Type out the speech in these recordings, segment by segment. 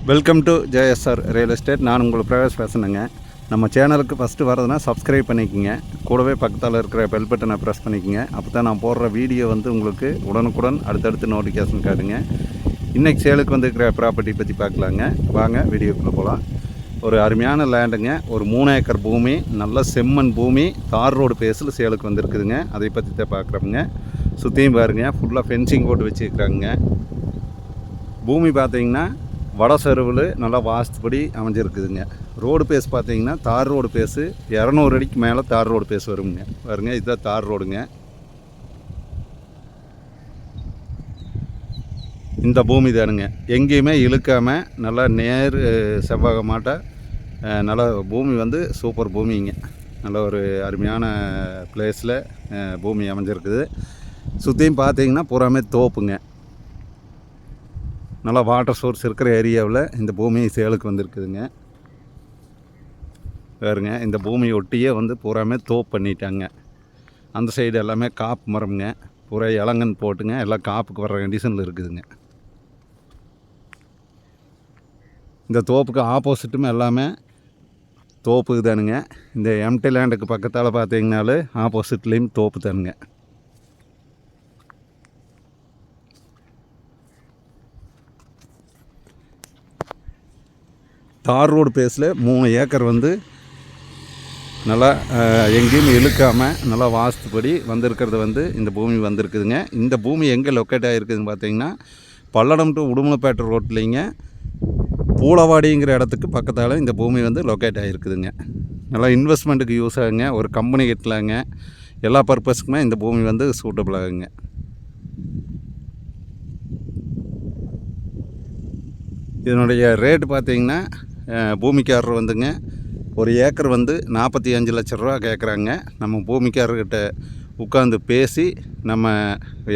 Welcome to JSR real estate. நான் உங்களுக்கு பிரகாஷ் பேசுனேங்க. நம்ம சேனலுக்கு ஃபஸ்ட்டு வரதுன்னா சப்ஸ்கிரைப் பண்ணிக்கோங்க. கூடவே பக்கத்தில் இருக்கிற பெல் பட்டனை ப்ரெஸ் பண்ணிக்கோங்க. அப்போ தான் நான் போடுற வீடியோ வந்து உங்களுக்கு உடனுக்குடன் அடுத்தடுத்து நோட்டிஃபிகேஷன் காட்டுங்க. இன்றைக்கி சேலுக்கு வந்துருக்கிற ப்ராப்பர்ட்டி பற்றி பார்க்கலாங்க. வாங்க வீடியோக்குள்ளே போகலாம். ஒரு அருமையான லேண்டுங்க. ஒரு 3 ஏக்கர் பூமி, நல்ல செம்மண் பூமி, தார் ரோடு பேஸில் சேலுக்கு வந்துருக்குதுங்க. அதை பற்றி தான் பார்க்குறோங்க. சுற்றியும் பாருங்க, ஃபுல்லாக ஃபென்சிங் போட்டு வச்சுருக்குறாங்க. பூமி பார்த்தீங்கன்னா வட செருவில் நல்லா வாஸ்துப்படி அமைஞ்சிருக்குதுங்க. ரோடு பேஸ் பார்த்தீங்கன்னா தார் ரோடு பேஸு 200 அடிக்கு மேலே தார் ரோடு பேஸ் வருங்க. பாருங்க, இதுதான் தார் ரோடுங்க. இந்த பூமி தானுங்க, எங்கேயுமே இழுக்காமல் நல்லா நேர் செவ்வாகமாட்ட நல்ல பூமி வந்து சூப்பர் பூமிங்க. நல்ல ஒரு அருமையான பிளேஸில் பூமி அமைஞ்சிருக்குது. சுற்றியும் பார்த்தீங்கன்னா பூராமே தோப்புங்க. நல்லா வாட்டர் சோர்ஸ் இருக்கிற ஏரியாவில் இந்த பூமி சேலுக்கு வந்துருக்குதுங்க. பாருங்க, இந்த பூமியை ஒட்டியே வந்து பூராமே தோப்பு பண்ணிட்டாங்க. அந்த சைடு எல்லாமே காப்பு மரம்ங்க. பூரா இளங்கன் போட்டுங்க, எல்லாம் காப்புக்கு வர்ற கண்டிஷனில் இருக்குதுங்க. இந்த தோப்புக்கு ஆப்போசிட்டுமே எல்லாமே தோப்பு தானுங்க. இந்த எம்டி லேண்டுக்கு பக்கத்தால் பார்த்தீங்கனாலே ஆப்போசிட்லேயும் தோப்பு தானுங்க. தார் ரோடு பேஸில் 3 ஏக்கர் வந்து நல்லா எங்கேயும் இழுக்காமல் நல்லா வாஸ்துப்படி வந்திருக்கிறது வந்து இந்த பூமி வந்திருக்குதுங்க. இந்த பூமி எங்கே லொக்கேட் ஆகிருக்குதுன்னு பார்த்தீங்கன்னா பல்லடம் டு உடுமலைப்பேட்டை ரோட்லேங்க பூளவாடிங்கிற இடத்துக்கு பக்கத்தால் இந்த பூமி வந்து லொக்கேட் ஆகிருக்குதுங்க. நல்லா இன்வெஸ்ட்மெண்ட்டுக்கு யூஸ் ஆகுங்க. ஒரு கம்பெனி கட்டலாங்க. எல்லா பர்பஸ்க்குமே இந்த பூமி வந்து சூட்டபிள் ஆகுங்க. இதனுடைய ரேட்டு பார்த்தீங்கன்னா பூமிக்காரர் வந்துங்க ஒரு ஏக்கர் வந்து 45 லட்ச ரூபா கேட்குறாங்க. நம்ம பூமிக்காரர்கிட்ட உட்காந்து பேசி நம்ம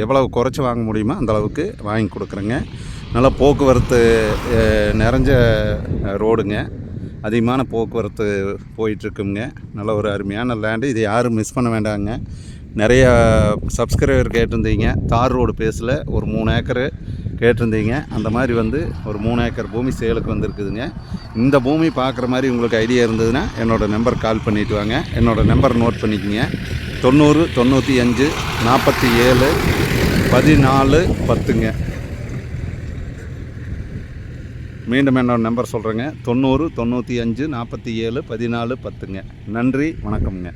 எவ்வளவு குறைச்சி வாங்க முடியுமோ அந்தளவுக்கு வாங்கி கொடுக்குறேங்க. நல்லா போக்குவரத்து நிறைஞ்ச ரோடுங்க. அதிகமான போக்குவரத்து போயிட்டுருக்குங்க. நல்ல ஒரு அருமையான லேண்டு. இது யாரும் மிஸ் பண்ண வேண்டாங்க. நிறையா சப்ஸ்கிரைபர் கேட்டிருந்தீங்க. தார் ரோடு பேஸில் ஒரு 3 ஏக்கரு கேட்டிருந்தீங்க. அந்த மாதிரி வந்து ஒரு 3 ஏக்கர் பூமி சேலுக்கு வந்துருக்குதுங்க. இந்த பூமி பார்க்குற மாதிரி உங்களுக்கு ஐடியா இருந்ததுன்னா என்னோடய நம்பர் கால் பண்ணிவிட்டு வாங்க. என்னோடய நம்பர் நோட் பண்ணிக்கோங்க. 90 95 47 14 10ங்க. மீண்டும் என்னோடய நம்பர் சொல்கிறேங்க. 90 95 47 14 10ங்க. நன்றி, வணக்கம்ங்க.